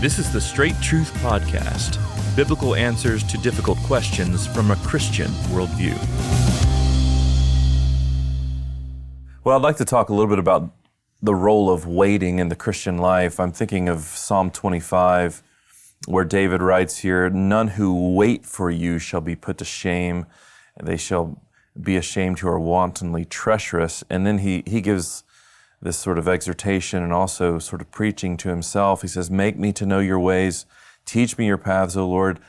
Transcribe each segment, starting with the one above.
This is the Straight Truth Podcast, biblical answers to difficult questions from a Christian worldview. Well, I'd like to talk a little bit about the role of waiting in the Christian life. I'm thinking of Psalm 25, where David writes here, "None who wait for you shall be put to shame, and they shall be ashamed who are wantonly treacherous." And then he gives this sort of exhortation and also sort of preaching to himself. He says, "Make me to know your ways, teach me your paths, O Lord.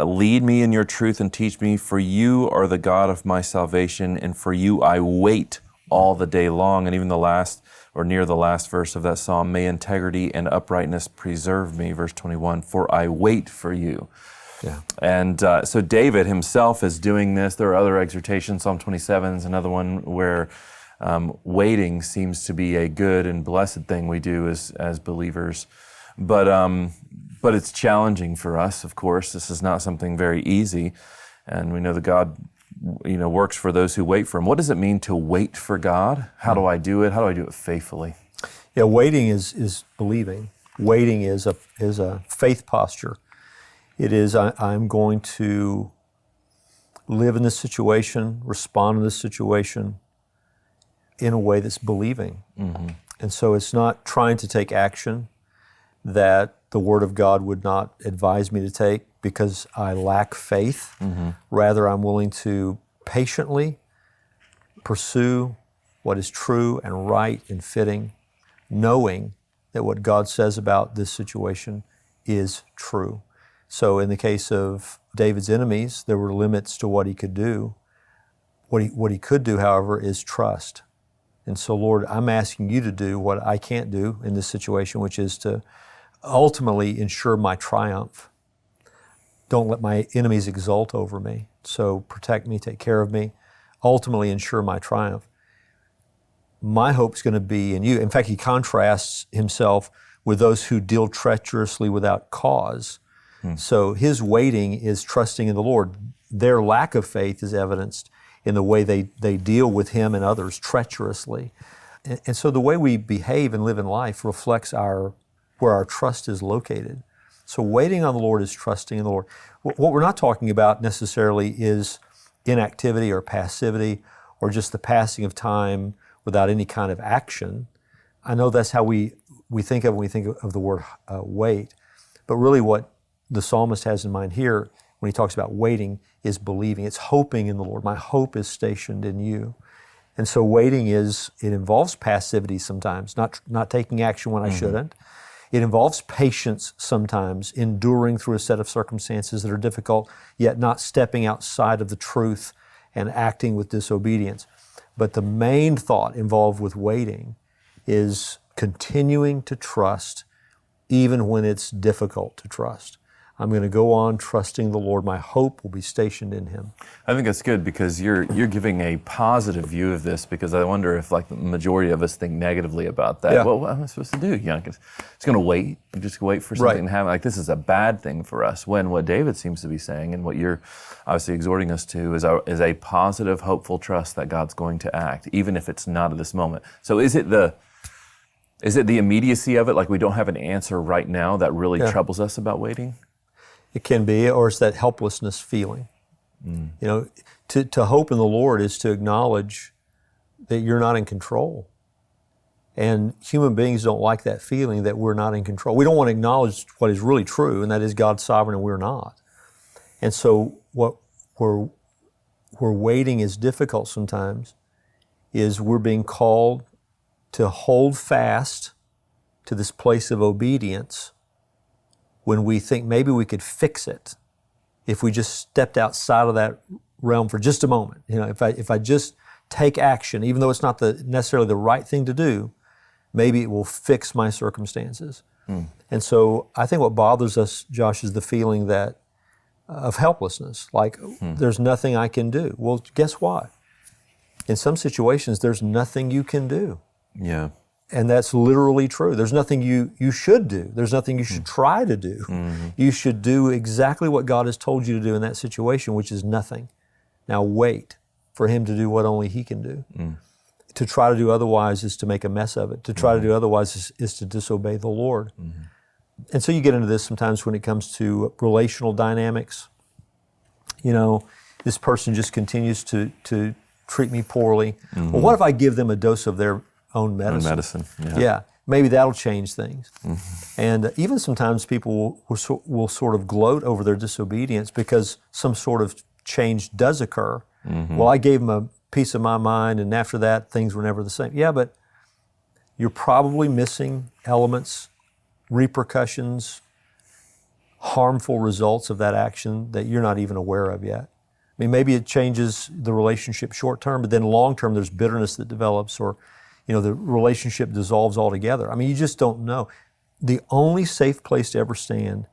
Lead me in your truth and teach me, for you are the God of my salvation, and for you I wait all the day long." And even the last, or near the last verse of that psalm, "May integrity and uprightness preserve me," verse 21, "for I wait for you." Yeah. And so David himself is doing this. There are other exhortations. Psalm 27 is another one where waiting seems to be a good and blessed thing we do as believers. But it's challenging for us, of course. This is not something very easy. And we know that God works for those who wait for Him. What does it mean to wait for God? How do I do it? How do I do it faithfully? Yeah, waiting is believing. Waiting is a faith posture. It is, I'm going to live in this situation, respond to this situation in a way that's believing. Mm-hmm. And so it's not trying to take action that the Word of God would not advise me to take because I lack faith. Mm-hmm. Rather, I'm willing to patiently pursue what is true and right and fitting, knowing that what God says about this situation is true. So in the case of David's enemies, there were limits to what he could do. What he could do, however, is trust. And so, Lord, I'm asking you to do what I can't do in this situation, which is to ultimately ensure my triumph. Don't let my enemies exult over me. So protect me, take care of me, ultimately ensure my triumph. My hope's going to be in you. In fact, he contrasts himself with those who deal treacherously without cause. So his waiting is trusting in the Lord. Their lack of faith is evidenced in the way they deal with him and others treacherously. And so the way we behave and live in life reflects where our trust is located. So waiting on the Lord is trusting in the Lord. What we're not talking about necessarily is inactivity or passivity or just the passing of time without any kind of action. I know that's how we think of when we think of the word wait. But really what the psalmist has in mind here when he talks about waiting is believing. It's hoping in the Lord. My hope is stationed in you. And so waiting it involves passivity sometimes, not taking action when I shouldn't. It involves patience sometimes, enduring through a set of circumstances that are difficult, yet not stepping outside of the truth and acting with disobedience. But the main thought involved with waiting is continuing to trust even when it's difficult to trust. I'm going to go on trusting the Lord. My hope will be stationed in Him. I think that's good because you're giving a positive view of this, because I wonder if the majority of us think negatively about that. Yeah. Well, what am I supposed to do? It's going to wait. I'm just going to wait for something to happen. This is a bad thing for us. When what David seems to be saying and what you're obviously exhorting us to is a positive, hopeful trust that God's going to act, even if it's not at this moment. So is it the immediacy of it, we don't have an answer right now, that really troubles us about waiting? It can be, or it's that helplessness feeling. To hope in the Lord is to acknowledge that you're not in control. And human beings don't like that feeling that we're not in control. We don't want to acknowledge what is really true, and that is God's sovereign and we're not. And so where waiting is difficult sometimes is we're being called to hold fast to this place of obedience when we think maybe we could fix it if we just stepped outside of that realm for just a moment. If I just take action, even though it's not necessarily the right thing to do, maybe it will fix my circumstances. And so I think what bothers us, Josh, is the feeling of helplessness, there's nothing I can do. Well, guess what? In some situations, there's nothing you can do. Yeah. And that's literally true. There's nothing you should do. There's nothing you should try to do. Mm-hmm. You should do exactly what God has told you to do in that situation, which is nothing. Now wait for Him to do what only He can do. To try to do otherwise is to make a mess of it. To try to do otherwise is to disobey the Lord. And so you get into this sometimes when it comes to relational dynamics. You know, this person just continues to treat me poorly. Well, what if I give them a dose of their own medicine? Yeah, maybe that'll change things. And even sometimes people will sort of gloat over their disobedience because some sort of change does occur. Well, I gave them a piece of my mind, and after that, things were never the same. Yeah, but you're probably missing elements, repercussions, harmful results of that action that you're not even aware of yet. I mean, maybe it changes the relationship short term, but then long term there's bitterness that develops, or the relationship dissolves altogether. I mean, you just don't know. The only safe place to ever stand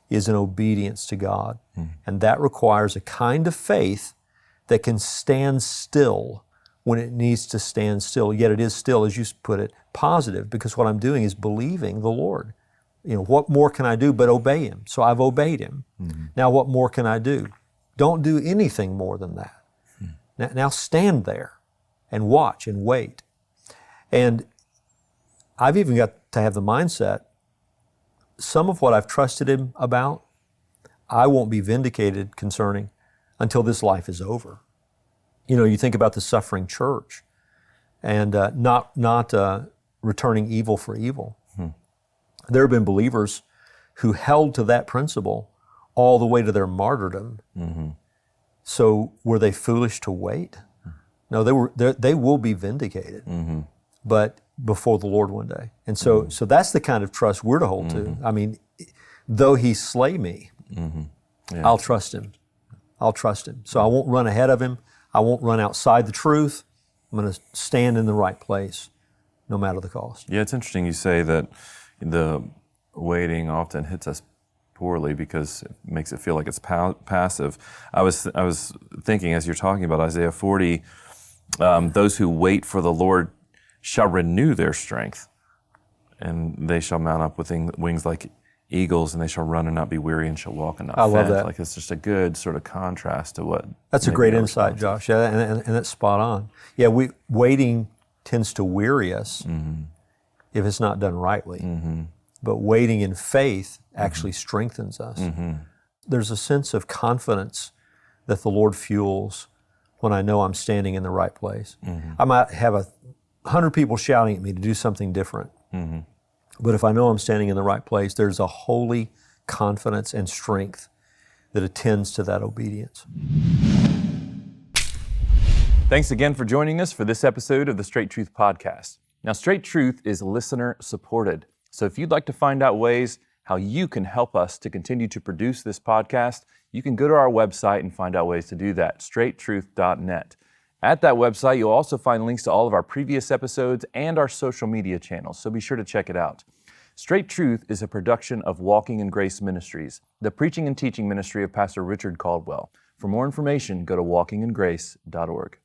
is in obedience to God. And that requires a kind of faith that can stand still when it needs to stand still, yet it is still, as you put it, positive, because what I'm doing is believing the Lord. What more can I do but obey Him? So I've obeyed Him. Now what more can I do? Don't do anything more than that. Now stand there and watch and wait. And I've even got to have the mindset, some of what I've trusted Him about, I won't be vindicated concerning until this life is over. You think about the suffering church and not returning evil for evil. There have been believers who held to that principle all the way to their martyrdom. So were they foolish to wait? No, they will be vindicated, but before the Lord one day. And so that's the kind of trust we're to hold to. I mean, though He slay me, I'll trust Him. I'll trust Him. So I won't run ahead of Him. I won't run outside the truth. I'm going to stand in the right place, no matter the cost. Yeah, it's interesting you say that the waiting often hits us poorly because it makes it feel like it's passive. I was thinking as you're talking about Isaiah 40, those who wait for the Lord shall renew their strength, and they shall mount up with wings like eagles, and they shall run and not be weary, and shall walk and not faint. I love that. Like, it's just a good sort of contrast to what. That's a great insight, Josh. Yeah, and that's spot on. Yeah, waiting tends to weary us if it's not done rightly. But waiting in faith actually strengthens us. There's a sense of confidence that the Lord fuels when I know I'm standing in the right place. I might have 100 people shouting at me to do something different. But if I know I'm standing in the right place, there's a holy confidence and strength that attends to that obedience. Thanks again for joining us for this episode of the Straight Truth Podcast. Now, Straight Truth is listener supported. So if you'd like to find out ways how you can help us to continue to produce this podcast, you can go to our website and find out ways to do that, straighttruth.net. At that website, you'll also find links to all of our previous episodes and our social media channels, so be sure to check it out. Straight Truth is a production of Walking in Grace Ministries, the preaching and teaching ministry of Pastor Richard Caldwell. For more information, go to walkingingrace.org.